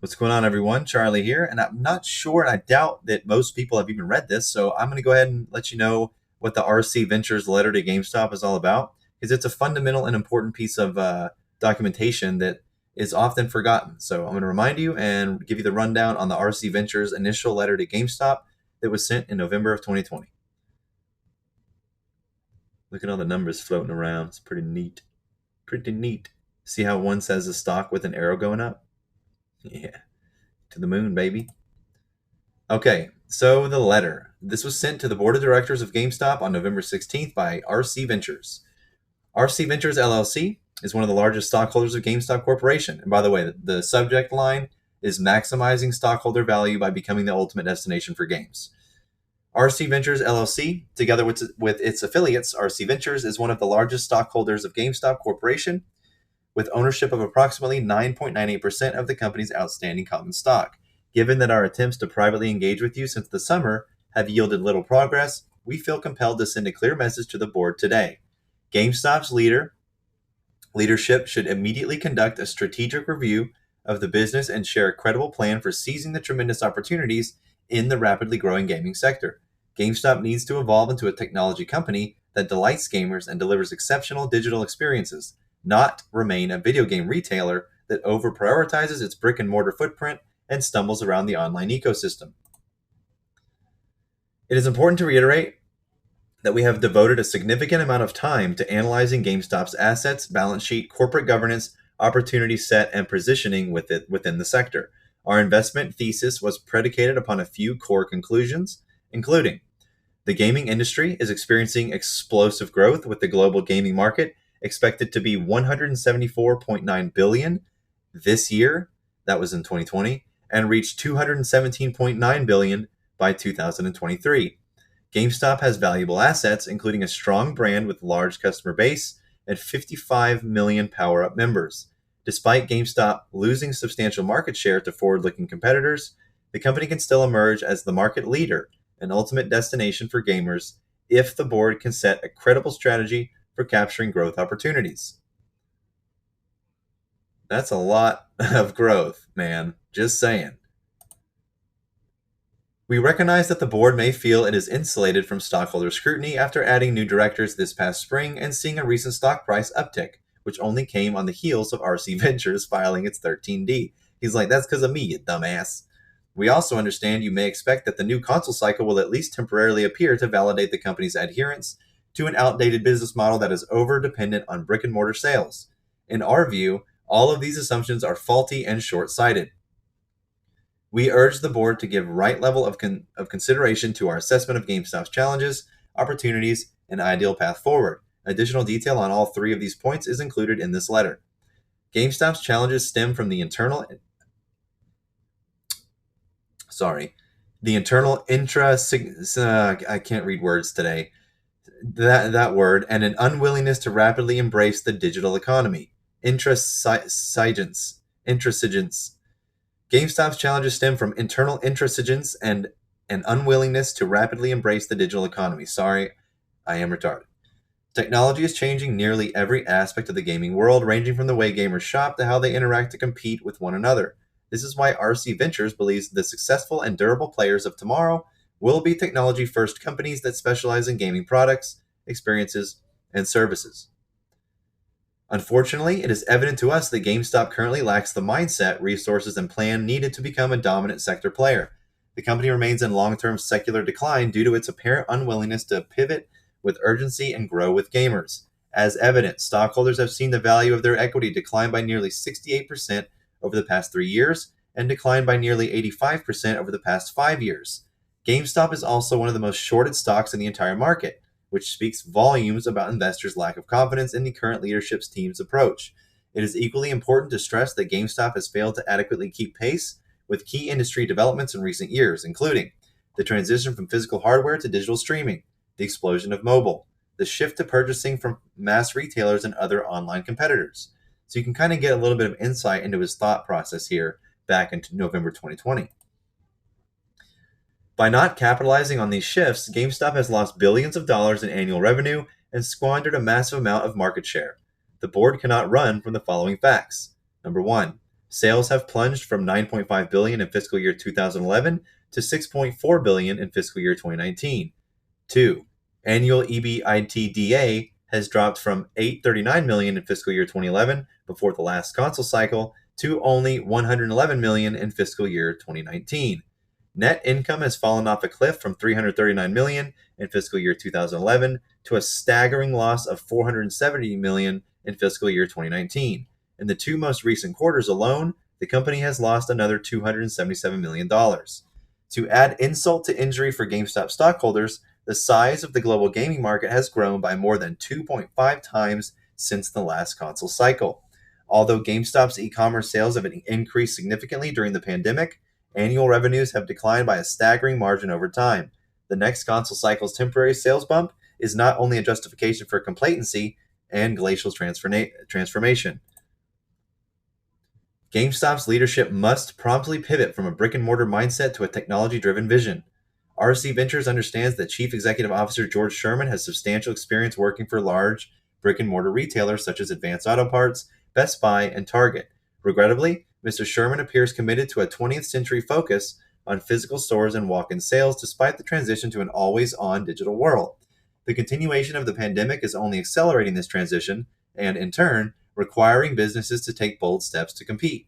What's going on, everyone? Charlie here, and I'm not sure, and I doubt that most people have even read this, so I'm going to go ahead and let you know what the RC Ventures letter to GameStop is all about, because it's a fundamental and important piece of documentation that is often forgotten. So I'm going to remind you and give you the rundown on the RC Ventures initial letter to GameStop that was sent in November of 2020. Look at all the numbers floating around. It's pretty neat. Pretty neat. See how one says a stock with an arrow going up? Yeah. To the moon, baby. Okay, so the letter. This was sent to the board of directors of GameStop on November 16th by RC Ventures. RC Ventures LLC is one of the largest stockholders of GameStop Corporation. And by the way, the subject line is maximizing stockholder value by becoming the ultimate destination for games. RC Ventures LLC, together with its affiliates, RC Ventures is one of the largest stockholders of GameStop Corporation, with ownership of approximately 9.98% of the company's outstanding common stock. Given that our attempts to privately engage with you since the summer have yielded little progress, we feel compelled to send a clear message to the board today. GameStop's leadership should immediately conduct a strategic review of the business and share a credible plan for seizing the tremendous opportunities in the rapidly growing gaming sector. GameStop needs to evolve into a technology company that delights gamers and delivers exceptional digital experiences, not remain a video game retailer that over-prioritizes its brick-and-mortar footprint and stumbles around the online ecosystem. It is important to reiterate that we have devoted a significant amount of time to analyzing GameStop's assets, balance sheet, corporate governance, opportunity set, and positioning within the sector. Our investment thesis was predicated upon a few core conclusions, including the gaming industry is experiencing explosive growth, with the global gaming market expected to be $174.9 billion this year, that was in 2020, and reach $217.9 billion by 2023. GameStop has valuable assets, including a strong brand with large customer base and 55 million power-up members. Despite GameStop losing substantial market share to forward-looking competitors, the company can still emerge as the market leader, an ultimate destination for gamers, if the board can set a credible strategy for capturing growth opportunities. That's a lot of growth, man. Just saying. We recognize that the board may feel it is insulated from stockholder scrutiny after adding new directors this past spring and seeing a recent stock price uptick, which only came on the heels of RC Ventures filing its 13D. He's like, that's because of me, you dumbass. We also understand you may expect that the new console cycle will at least temporarily appear to validate the company's adherence to an outdated business model that is over-dependent on brick-and-mortar sales. In our view, all of these assumptions are faulty and short-sighted. We urge the board to give right level of consideration to our assessment of GameStop's challenges, opportunities, and ideal path forward. Additional detail on all three of these points is included in this letter. GameStop's challenges stem from the internal I can't read words today. That word, and an unwillingness to rapidly embrace the digital economy. Intransigence. GameStop's challenges stem from internal intransigence and an unwillingness to rapidly embrace the digital economy. Sorry, I am retarded. Technology is changing nearly every aspect of the gaming world, ranging from the way gamers shop to how they interact to compete with one another. This is why RC Ventures believes the successful and durable players of tomorrow will be technology-first companies that specialize in gaming products, experiences, and services. Unfortunately, it is evident to us that GameStop currently lacks the mindset, resources, and plan needed to become a dominant sector player. The company remains in long-term secular decline due to its apparent unwillingness to pivot with urgency and grow with gamers. As evident, stockholders have seen the value of their equity decline by nearly 68% over the past 3 years and decline by nearly 85% over the past 5 years. GameStop is also one of the most shorted stocks in the entire market, which speaks volumes about investors' lack of confidence in the current leadership team's approach. It is equally important to stress that GameStop has failed to adequately keep pace with key industry developments in recent years, including the transition from physical hardware to digital streaming, the explosion of mobile, the shift to purchasing from mass retailers and other online competitors. So you can kind of get a little bit of insight into his thought process here back in November 2020. By not capitalizing on these shifts, GameStop has lost billions of dollars in annual revenue and squandered a massive amount of market share. The board cannot run from the following facts. Number one, Sales have plunged from 9.5 billion in fiscal year 2011 to 6.4 billion in fiscal year 2019. 2. Annual EBITDA has dropped from 839 million in fiscal year 2011 before the last console cycle to only 111 million in fiscal year 2019. Net income has fallen off a cliff from 339 million in fiscal year 2011 to a staggering loss of 470 million in fiscal year 2019. In the two most recent quarters alone, the company has lost another $277 million. To add insult to injury for GameStop stockholders, the size of the global gaming market has grown by more than 2.5 times since the last console cycle. Although GameStop's e-commerce sales have increased significantly during the pandemic, annual revenues have declined by a staggering margin over time. The next console cycle's temporary sales bump is not only a justification for complacency and Glacial's transformation. GameStop's leadership must promptly pivot from a brick-and-mortar mindset to a technology-driven vision. RC Ventures understands that Chief Executive Officer George Sherman has substantial experience working for large brick-and-mortar retailers such as Advance Auto Parts, Best Buy, and Target. Regrettably, Mr. Sherman appears committed to a 20th century focus on physical stores and walk-in sales despite the transition to an always-on digital world. The continuation of the pandemic is only accelerating this transition and, in turn, requiring businesses to take bold steps to compete.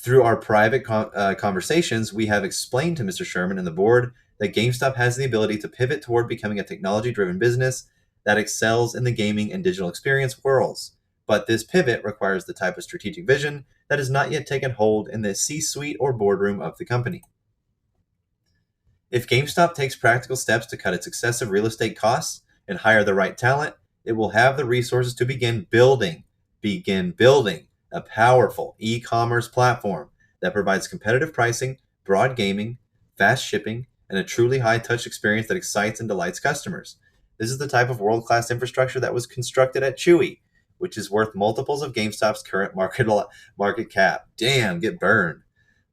Through our private conversations, we have explained to Mr. Sherman and the board that GameStop has the ability to pivot toward becoming a technology-driven business that excels in the gaming and digital experience worlds. But this pivot requires the type of strategic vision that has not yet taken hold in the C-suite or boardroom of the company. If GameStop takes practical steps to cut its excessive real estate costs and hire the right talent, it will have the resources to begin building a powerful e-commerce platform that provides competitive pricing, broad gaming, fast shipping, and a truly high-touch experience that excites and delights customers. This is the type of world-class infrastructure that was constructed at Chewy, which is worth multiples of GameStop's current market cap. Damn, get burned.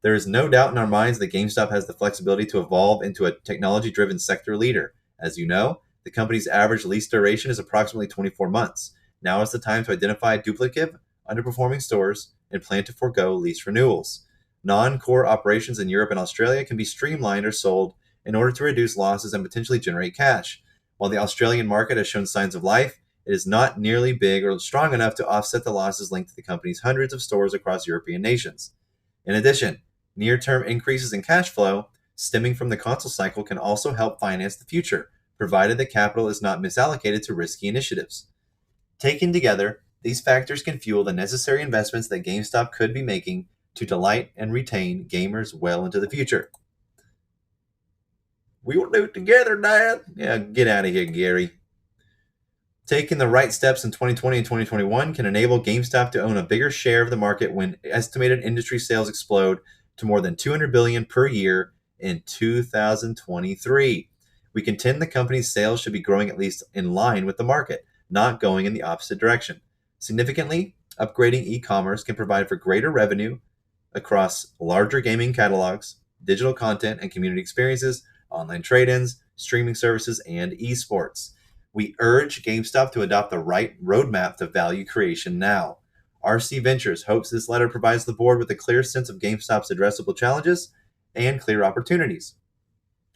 There is no doubt in our minds that GameStop has the flexibility to evolve into a technology-driven sector leader. As you know, the company's average lease duration is approximately 24 months. Now is the time to identify duplicative, underperforming stores and plan to forego lease renewals. Non-core operations in Europe and Australia can be streamlined or sold in order to reduce losses and potentially generate cash. While the Australian market has shown signs of life, it is not nearly big or strong enough to offset the losses linked to the company's hundreds of stores across European nations. In addition, near-term increases in cash flow stemming from the console cycle can also help finance the future, provided the capital is not misallocated to risky initiatives. Taken together, these factors can fuel the necessary investments that GameStop could be making to delight and retain gamers well into the future. We will do it together, Dad. Yeah, get out of here, Gary. Taking the right steps in 2020 and 2021 can enable GameStop to own a bigger share of the market when estimated industry sales explode to more than $200 billion per year in 2023. We contend the company's sales should be growing at least in line with the market, not going in the opposite direction. Significantly, upgrading e-commerce can provide for greater revenue across larger gaming catalogs, digital content and community experiences, online trade-ins, streaming services, and esports. We urge GameStop to adopt the right roadmap to value creation now. RC Ventures hopes this letter provides the board with a clear sense of GameStop's addressable challenges and clear opportunities.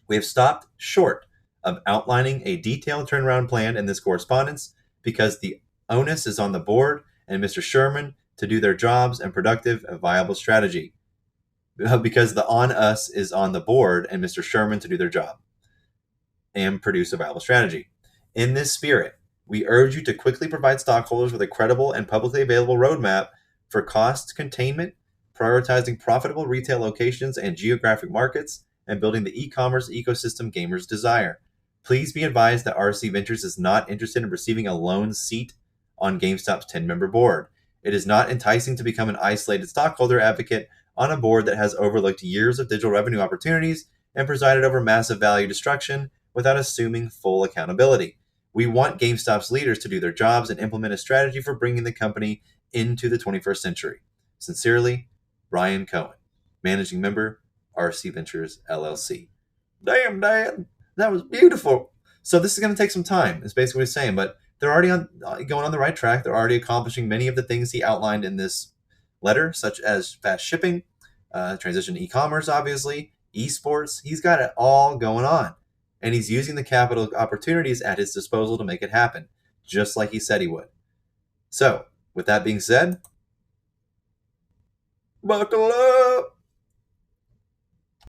We have stopped short of outlining a detailed turnaround plan in this correspondence because the onus is on the board and Mr. Sherman to do their jobs and productive and viable strategy. Because the on us is on the board and Mr. Sherman to do their job and produce a viable strategy. In this spirit, we urge you to quickly provide stockholders with a credible and publicly available roadmap for cost containment, prioritizing profitable retail locations and geographic markets, and building the e-commerce ecosystem gamers desire. Please be advised that RC Ventures is not interested in receiving a lone seat on GameStop's 10-member board. It is not enticing to become an isolated stockholder advocate on a board that has overlooked years of digital revenue opportunities and presided over massive value destruction without assuming full accountability. We want GameStop's leaders to do their jobs and implement a strategy for bringing the company into the 21st century. Sincerely, Brian Cohen, Managing Member, RC Ventures, LLC. Damn, Dad, that was beautiful. So this is going to take some time, is basically what he's saying, but they're already going on the right track. They're already accomplishing many of the things he outlined in this letter, such as fast shipping, transition to e-commerce, obviously, esports. He's got it all going on. And he's using the capital opportunities at his disposal to make it happen, just like he said he would. So, with that being said, buckle up!